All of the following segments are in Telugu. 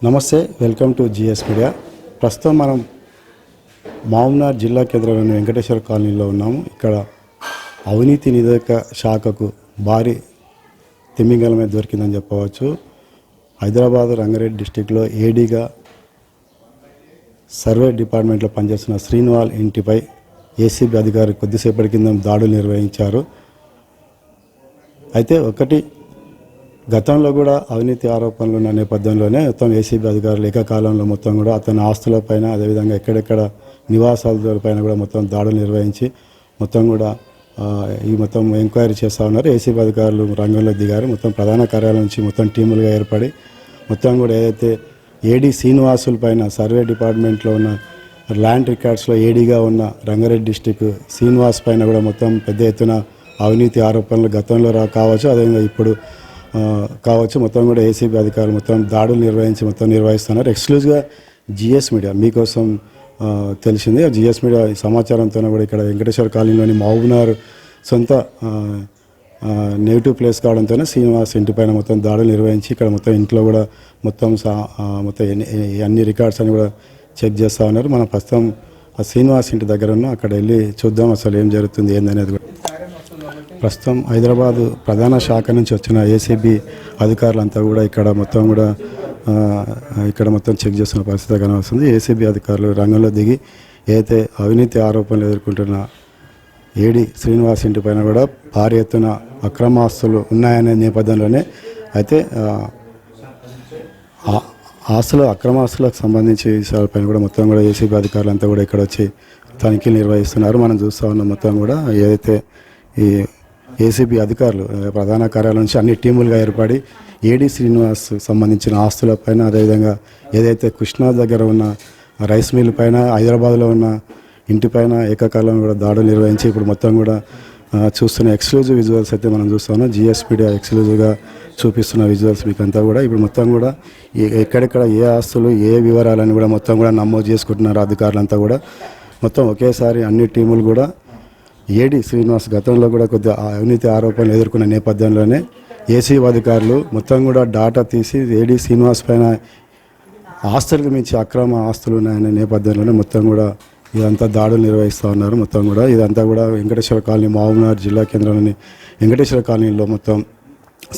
నమస్తే, వెల్కమ్ టు జిఎస్ మీడియా. ప్రస్తుతం మనం మహబూబ్నగర్ జిల్లా కేంద్రంలోని వెంకటేశ్వర కాలనీలో ఉన్నాము. ఇక్కడ అవినీతి నిరోధక శాఖకు భారీ తిమింగలమే దొరికిందని చెప్పవచ్చు. హైదరాబాద్ రంగారెడ్డి డిస్టిక్లో ఏడీగా సర్వే డిపార్ట్మెంట్లో పనిచేస్తున్న శ్రీనివాస్ ఇంటిపై ఏసీబీ అధికారులు కొద్దిసేపటి కింద దాడులు నిర్వహించారు. అయితే గతంలో కూడా అవినీతి ఆరోపణలు ఉన్న నేపథ్యంలోనే మొత్తం ఏసీబీ అధికారులు ఏకకాలంలో మొత్తం కూడా అతని ఆస్తులపైన, అదేవిధంగా ఎక్కడెక్కడ నివాసాలపైన కూడా మొత్తం దాడులు నిర్వహించి మొత్తం కూడా ఈ మొత్తం ఎంక్వైరీ చేస్తూ ఉన్నారు. ఏసీబీ అధికారులు రంగంలో దిగారు. మొత్తం ప్రధాన కార్యాలయం నుంచి మొత్తం టీములుగా ఏర్పడి మొత్తం కూడా ఏదైతే ఏడీ శ్రీనివాసుల పైన సర్వే డిపార్ట్మెంట్లో ఉన్న ల్యాండ్ రికార్డ్స్లో ఏడీగా ఉన్న రంగారెడ్డి డిస్టిక్ శ్రీనివాస్ పైన కూడా మొత్తం పెద్ద ఎత్తున అవినీతి ఆరోపణలు గతంలో కావచ్చు, అదేవిధంగా ఇప్పుడు కావచ్చు, మొత్తం కూడా ఏసీబీ అధికారులు మొత్తం దాడులు నిర్వహిస్తున్నారు. ఎక్స్క్లూజివ్గా జిఎస్ మీడియా మీకోసం తెలిసింది. జిఎస్ మీడియా సమాచారంతో కూడా ఇక్కడ వెంకటేశ్వర కాలనీలోని మహబూబ్నగర్ సొంత నెగిటివ్ ప్లేస్ కావడంతోనే శ్రీనివాస్ ఇంటిపైన మొత్తం దాడులు నిర్వహించి ఇక్కడ మొత్తం ఇంట్లో కూడా మొత్తం అన్ని రికార్డ్స్ అని కూడా చెక్ చేస్తూ ఉన్నారు. మనం ప్రస్తుతం ఆ శ్రీనివాస్ ఇంటి దగ్గర ఉన్న అక్కడ వెళ్ళి చూద్దాం అసలు ఏం జరుగుతుంది ఏందనేది కూడా. ప్రస్తుతం హైదరాబాద్ ప్రధాన శాఖ నుంచి వచ్చిన ఏసీబీ అధికారులంతా కూడా ఇక్కడ మొత్తం చెక్ చేస్తున్న పరిస్థితి కనవస్తుంది. ఏసీబీ అధికారులు రంగంలో దిగి ఏదైతే అవినీతి ఆరోపణలు ఎదుర్కొంటున్న ఏడీ శ్రీనివాస్ ఇంటి పైన కూడా భారీ ఎత్తున అక్రమాస్తులు ఉన్నాయనే నేపథ్యంలోనే అయితే అక్రమాస్తులకు సంబంధించి విషయాలపైన కూడా మొత్తం కూడా ఏసీబీ అధికారులు అంతా కూడా ఇక్కడ వచ్చి తనిఖీలు నిర్వహిస్తున్నారు. మనం చూస్తూ ఉన్నాం. మొత్తం కూడా ఏదైతే ఈ ఏసీబీ అధికారులు ప్రధాన కార్యాలయం నుంచి అన్ని టీములుగా ఏర్పడి ఏడీ శ్రీనివాస్ సంబంధించిన ఆస్తులపైన, అదేవిధంగా ఏదైతే కృష్ణా దగ్గర ఉన్న రైస్ మిల్ పైన, హైదరాబాద్లో ఉన్న ఇంటిపైన ఏకకాలం కూడా దాడులు నిర్వహించి ఇప్పుడు మొత్తం కూడా చూస్తున్న ఎక్స్క్లూజివ్ విజువల్స్ అయితే మనం చూస్తున్నాం. జిఎస్ మీడియా ఎక్స్క్లూజివ్గా చూపిస్తున్న విజువల్స్ మీకు అంతా కూడా ఇప్పుడు మొత్తం కూడా ఎక్కడెక్కడ ఏ ఆస్తులు ఏ వివరాలని కూడా మొత్తం కూడా నమోదు చేసుకుంటున్నారు అధికారులంతా కూడా. మొత్తం ఒకేసారి అన్ని టీములు కూడా ఏడీ శ్రీనివాస్ గతంలో కూడా కొద్దిగా అవినీతి ఆరోపణలు ఎదుర్కొన్న నేపథ్యంలోనే ఏసీబీ అధికారులు మొత్తం కూడా డాటా తీసి ఏడీ శ్రీనివాస్ పైన ఆస్తులకు మించి అక్రమ ఆస్తులు ఉన్నాయనే నేపథ్యంలోనే మొత్తం కూడా ఇదంతా దాడులు నిర్వహిస్తూ ఉన్నారు. మొత్తం కూడా ఇదంతా కూడా వెంకటేశ్వర కాలనీ మహబూబ్నగర్ జిల్లా కేంద్రంలోని వెంకటేశ్వర కాలనీలో మొత్తం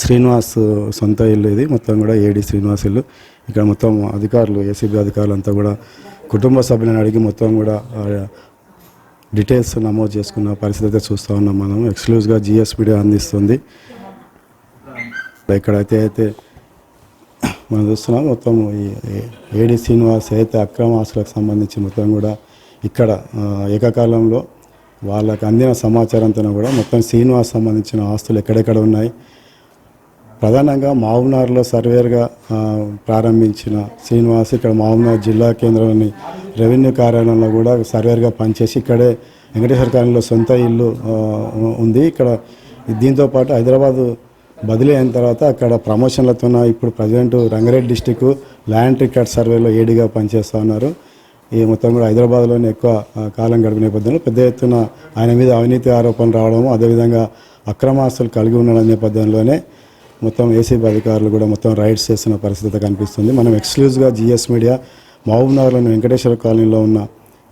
శ్రీనివాస్ సొంత ఇల్లు ఇది. మొత్తం కూడా ఏడీ శ్రీనివాస్ ఇల్లు. ఇక్కడ మొత్తం అధికారులు ఏసీబీ అధికారులు అంతా కూడా కుటుంబ సభ్యులను అడిగి మొత్తం కూడా డీటెయిల్స్ నమోదు చేసుకున్న పరిస్థితి అయితే చూస్తూ ఉన్నాం. మనం ఎక్స్క్లూజివ్గా జిఎస్ మీడియా అందిస్తుంది. ఇక్కడైతే మనం చూస్తున్నాం మొత్తం ఈ ఏడీ శ్రీనివాస్ అయితే అక్రమ ఆస్తులకు సంబంధించి మొత్తం కూడా ఇక్కడ ఏకకాలంలో వాళ్ళకి అందిన సమాచారంతో కూడా మొత్తం శ్రీనివాస్ సంబంధించిన ఆస్తులు ఎక్కడెక్కడ ఉన్నాయి, ప్రధానంగా మహబూబ్నగర్లో సర్వేర్గా ప్రారంభించిన శ్రీనివాస్ ఇక్కడ మహబూబ్నగర్ జిల్లా కేంద్రంలోని రెవెన్యూ కార్యాలయంలో కూడా సర్వేర్గా పనిచేసి ఇక్కడే వెంకటేశ్వర కాలనీలో సొంత ఇల్లు ఉంది. ఇక్కడ దీంతోపాటు హైదరాబాద్ బదిలీ అయిన తర్వాత అక్కడ ప్రమోషన్లతో ఇప్పుడు present Rangareddy district land record సర్వేలో ఏడీగా పనిచేస్తూ ఉన్నారు. ఈ మొత్తం కూడా హైదరాబాద్లోనే ఎక్కువ కాలం గడిపిన నేపథ్యంలో పెద్ద ఎత్తున ఆయన మీద అవినీతి ఆరోపణలు రావడము, అదేవిధంగా అక్రమాస్తులు కలిగి ఉన్న నేపథ్యంలోనే మొత్తం ఏసీబీ అధికారులు కూడా మొత్తం రైడ్స్ చేస్తున్న పరిస్థితి కనిపిస్తుంది. మనం ఎక్స్క్లూజివ్గా జిఎస్ మీడియా మహబూబ్నగర్లోని వెంకటేశ్వర కాలనీలో ఉన్న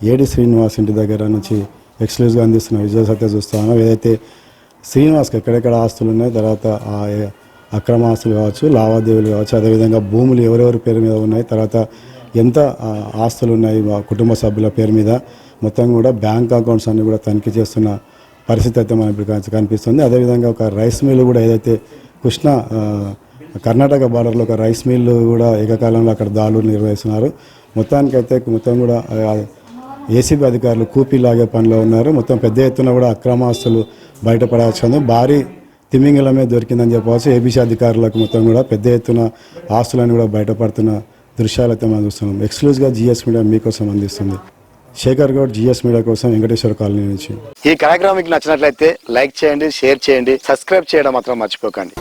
ఏడీ శ్రీనివాస్ ఇంటి దగ్గర నుంచి ఎక్స్క్లూజివ్గా అందిస్తున్న విజువల్స్ అయితే చూస్తాను. ఏదైతే శ్రీనివాస్కి ఎక్కడెక్కడ ఆస్తులు ఉన్నాయి, తర్వాత అక్రమ ఆస్తులు కావచ్చు, లావాదేవీలు కావచ్చు, అదేవిధంగా భూములు ఎవరెవరి పేరు మీద ఉన్నాయి, తర్వాత ఎంత ఆస్తులు ఉన్నాయి కుటుంబ సభ్యుల పేరు మీద, మొత్తం కూడా బ్యాంక్ అకౌంట్స్ అన్ని కూడా తనిఖీ చేస్తున్న పరిస్థితి అయితే మనకి కనిపిస్తుంది. అదేవిధంగా ఒక రైస్ మిల్ కూడా ఏదైతే కృష్ణా కర్ణాటక బార్డర్లో ఒక రైస్ మిల్ కూడా ఏకకాలంలో అక్కడ దాడులు నిర్వహిస్తున్నారు. మొత్తానికైతే మొత్తం కూడా ఏసీబీ అధికారులు కూపీలాగే పనిలో ఉన్నారు. మొత్తం పెద్ద ఎత్తున కూడా అక్రమాస్తులు బయటపడాల్సింది భారీ తిమింగలమే దొరికిందని చెప్పవచ్చు. ఏబీసీ అధికారులకు మొత్తం కూడా పెద్ద ఎత్తున ఆస్తులను కూడా బయటపడుతున్న దృశ్యాలు అయితే మనం చూస్తున్నాం. ఎక్స్క్లూజివ్గా జిఎస్ మీడియా మీకోసం అందిస్తుంది. శేఖర్ గౌడ్, జిఎస్ మీడియా కోసం, వెంకటేశ్వర కాలనీ నుంచి. ఈ కార్యక్రమం మీకు నచ్చినట్లయితే లైక్ చేయండి, షేర్ చేయండి, సబ్స్క్రైబ్ చేయడం మాత్రం మర్చిపోకండి.